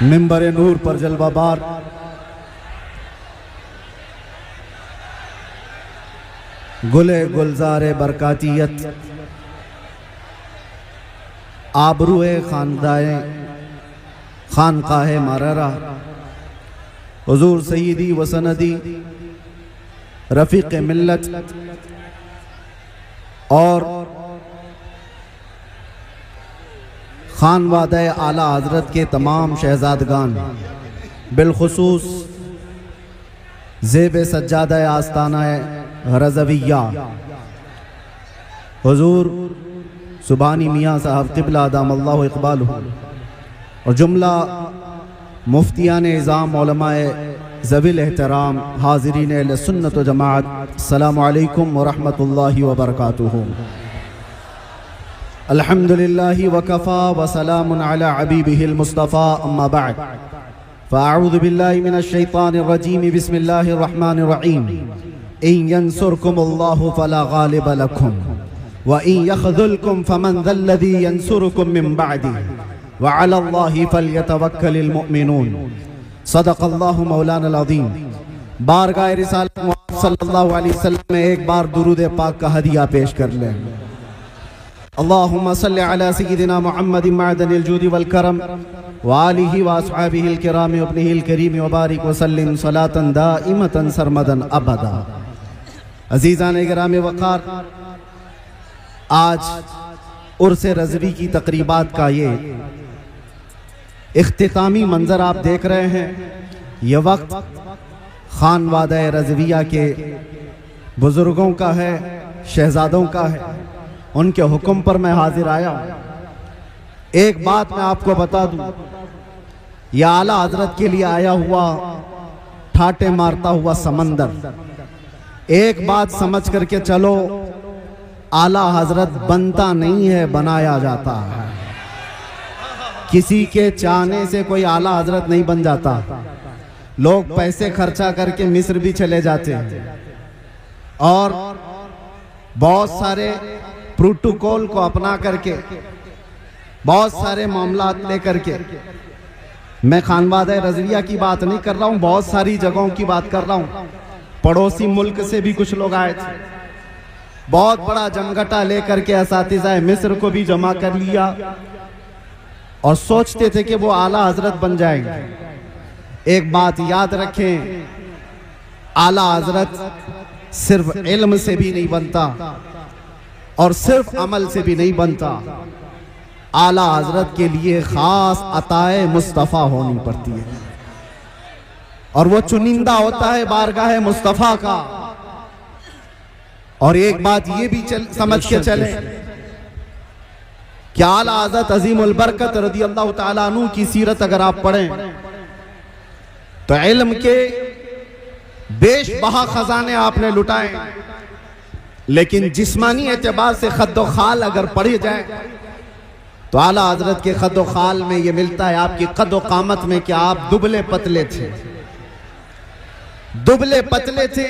मिंबर नूर पर जलवाबार गुले गुलजारे बरकातियत आबरूए खानदाए खानकाहे माररा हुजूर सईदी वसनदी रफ़ीक़ मिल्लत और खानवादे आला हज़रत के तमाम शहजादगान बिलखुसूस ज़ेब सज्जादा आस्ताना रज़विया हुजूर सुबानी मियाँ साहब क़िबला अदामल्लाहु इक़बालहु और जुमला मुफ्तियान निज़ाम उलमाए ज़विल एहतराम हाज़रीन अहले सुन्नत व जमाअत, अस्सलामु अलैकुम व रहमतुल्लाहि व बरकातुहू। अल्हम्दुलिल्लाहि व कफ़ा व सलामुन अला हबीबिहिल मुस्तफ़ा, अम्मा बअद, फ़अऊज़ु बिल्लाहि मिनश शैतानिर रजीम, बिस्मिल्लाहिर रहमानिर रहीम। इन यंसुरकुमुल्लाहु फला गालिब लकुम व इन यख़ज़ुलकुम फमन ज़ल्लज़ी यंसुरुकुम मिन बअदिही व अलल्लाहि फल्यतवक्कलिल मुमिनून। सदक़ल्लाहु मौलाना अज़ीम। बारगाह रिसालत मुहम्मद सल्लल्लाहु अलैहि वसल्लम में एक बार दुरूद पाक का हदिया पेश कर लें। अल्लाहुम्मा सल्लि अला सय्यिदिना मुहम्मदिन मअदनिल जूदि वल करम व आलिहि व अस्हाबिहिल किराम व इब्निहिल करीम व बारिक व सल्लिम सलातन दाइमतन सरमदन अबदा। अज़ीज़ान गिराम वक़ार, आज उर्स रज़वी की तक़रीबात का ये इख्तितामी मंजर आप देख रहे हैं। ये वक्त खानवादा रज़विया के बुज़ुर्गों का है, शहजादों का है। उनके हुक्म पर मैं हाजिर आया हूँ। एक बात मैं आपको बता दूं, यह आला हज़रत के लिए आया हुआ ठाटे मारता हुआ समंदर। एक बात समझ करके चलो, आला हज़रत बनता नहीं है, बनाया जाता है। किसी के चाहने से कोई आला हज़रत नहीं बन जाता। लोग पैसे खर्चा करके मिस्र भी चले जाते हैं और बहुत सारे प्रोटोकॉल को अपना करके, बहुत सारे मामलात लेकर के, मैं खानवादा रज़विया की बात नहीं कर रहा हूँ, बहुत सारी जगहों की बात कर रहा हूँ। पड़ोसी मुल्क से भी कुछ लोग आए थे, बहुत बड़ा जमघटा लेकर के असातिज़ा मिस्र को भी जमा कर लिया और सोचते थे कि वो आला हज़रत बन जाएंगे। एक बात याद रखें, आला हज़रत सिर्फ इल्म से भी नहीं बनता और सिर्फ अमल से भी नहीं बनता। आला हज़रत के लिए खास अताए मुस्तफ़ा होनी पड़ती है और वो चुनिंदा होता है बारगाह मुस्तफ़ा का। और एक बात ये भी समझ के चले कि आला हज़रत अज़ीमुल बरकत रज़ियल्लाहु ताला अन्हु की सीरत अगर आप पढ़ें तो इल्म के बेशबहा खजाने आपने लुटाए, लेकिन जिस्मानी एतबार से खद्दो खाल अगर पढ़े जाए तो आला हज़रत के खद्दो खाल में ये मिलता है आपकी कद्दो कामत में कि आप दुबले पतले थे। दुबले पतले थे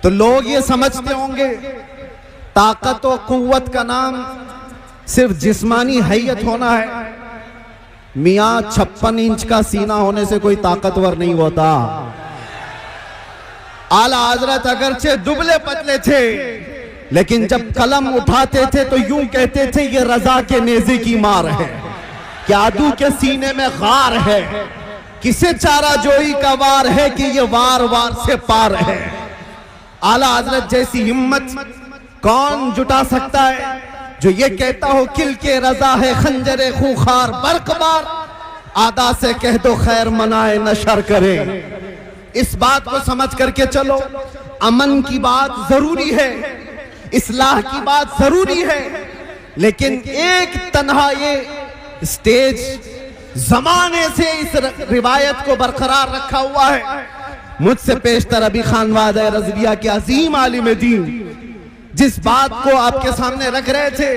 तो लोग ये समझते होंगे ताकत और कुव्वत का नाम सिर्फ जिस्मानी हैयत होना है। मियाँ 56 इंच का सीना होने से कोई ताकतवर नहीं होता। आला हज़रत अगरचे दुबले पतले थे, लेकिन जब कलम उठाते थे तो यूं कहते थे ये रजा के नेज़े की मार है, क्या आदू के सीने में गार है, किसे चारा जोई का वार है कि ये वार वार से पार है। आला हज़रत जैसी हिम्मत कौन जुटा सकता है जो ये कहता हो किल के रजा है खंजरे खूंखार बरकबार, आदा से कह दो खैर मनाए नशर करे। इस बात को समझ करके चलो, अमन की बात जरूरी है, इस्लाह की बात जरूरी है, लेकिन एक तन्हा ये स्टेज जमाने से इस रिवायत को बरकरार रखा हुआ है। मुझसे पेशतर अभी खानवादा रज़विया के अजीम आलिम दीन जिस बात को आपके सामने रख रहे थे,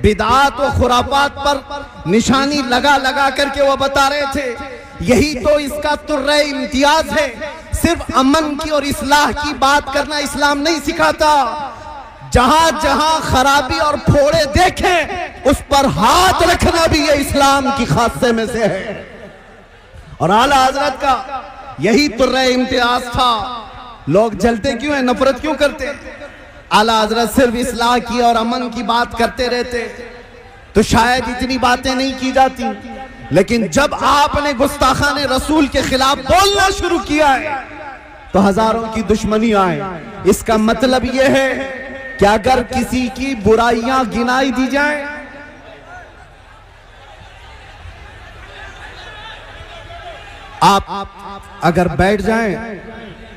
बिदात व खुराफात पर निशानी लगा लगा करके वो बता रहे थे, यही तो इसका तुर्रे इम्तियाज है। सिर्फ अमन की और इस्लाह की बात करना इस्लाम नहीं सिखाता। जहां जहां खराबी और फोड़े देखें उस पर हाथ रखना भी ये इस्लाम की खासे में से है। और आला हजरत का यही तुर्रे इम्तियाज था। लोग जलते क्यों हैं, नफरत क्यों करते? आला हजरत सिर्फ इस्लाह की और अमन की बात करते रहते तो शायद इतनी बातें नहीं की जाती, लेकिन जब आपने गुस्ताखाने रसूल के खिलाफ बोलना शुरू किया है तो हजारों की दुश्मनी आए। इसका मतलब यह है कि अगर किसी की बुराइयां गिनाई दी जाए, आप अगर बैठ जाएं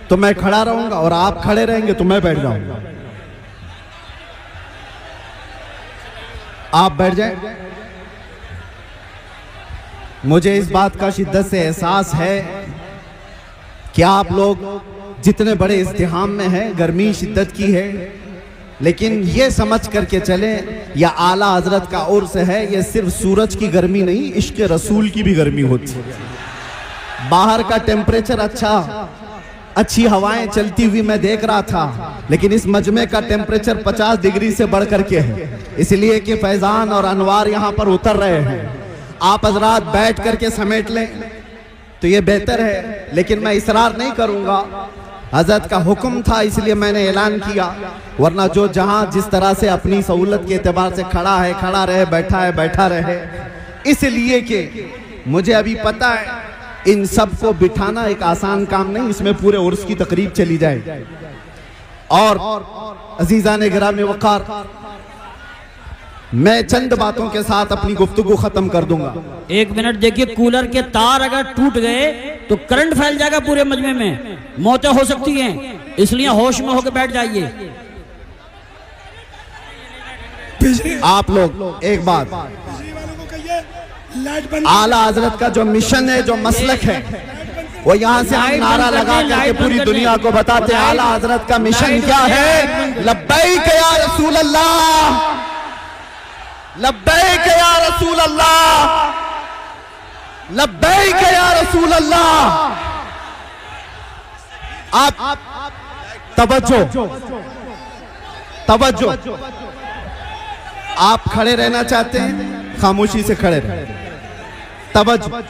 तो मैं खड़ा रहूंगा और आप खड़े रहेंगे तो मैं बैठ जाऊंगा। आप बैठ जाएं। मुझे इस बात का शिद्दत से एहसास है कि आप लोग जितने बड़े इज्तिहाम में हैं, गर्मी शिद्दत की है, लेकिन ये समझ करके चलें यह आला हजरत का उर्स है। यह सिर्फ सूरज की गर्मी नहीं, इश्क रसूल की भी गर्मी होती है। बाहर का टेम्परेचर अच्छा, अच्छी हवाएं चलती हुई मैं देख रहा था, लेकिन इस मजमे का टेम्परेचर 50 डिग्री से बढ़ करके है, इसलिए कि फैजान और अनवार यहां पर उतर रहे हैं। आप हजरात बैठ करके समेट लें तो ये बेहतर है, लेकिन मैं इसरार नहीं करूंगा। हजरत का हुक्म था इसलिए मैंने ऐलान किया, वरना जो जहां जिस तरह से अपनी सहूलत के एतबार से खड़ा है खड़ा रहे, बैठा है बैठा रहे। इसलिए कि मुझे अभी पता है इन सब को बिठाना एक आसान काम नहीं, इसमें पूरे उर्स की तकरीब चली जाए। और अजीजान गिरामी वक़ार, मैं चंद बातों के साथ अपनी गुफ्तगू खत्म कर दूंगा। 1 मिनट देखिए, कूलर के तार अगर टूट गए तो करंट फैल जाएगा पूरे मजमे में, मौतें हो सकती हैं, इसलिए होश में होकर बैठ जाइए। आप लोग एक बात, आला हजरत का जो मिशन है, जो मसलक है, वो यहाँ से हम नारा लगा करके पूरी दुनिया को बताते हैं आला हजरत का मिशन क्या है। लब्बैक या रसूल अल्लाह, लब्बैक या रसूल अल्लाह, लब्बैक या रसूल अल्लाह। आप तवज्जो तवज्जो, आप खड़े रहना चाहते हैं, खामोशी से खड़े रहें। तवज्जो।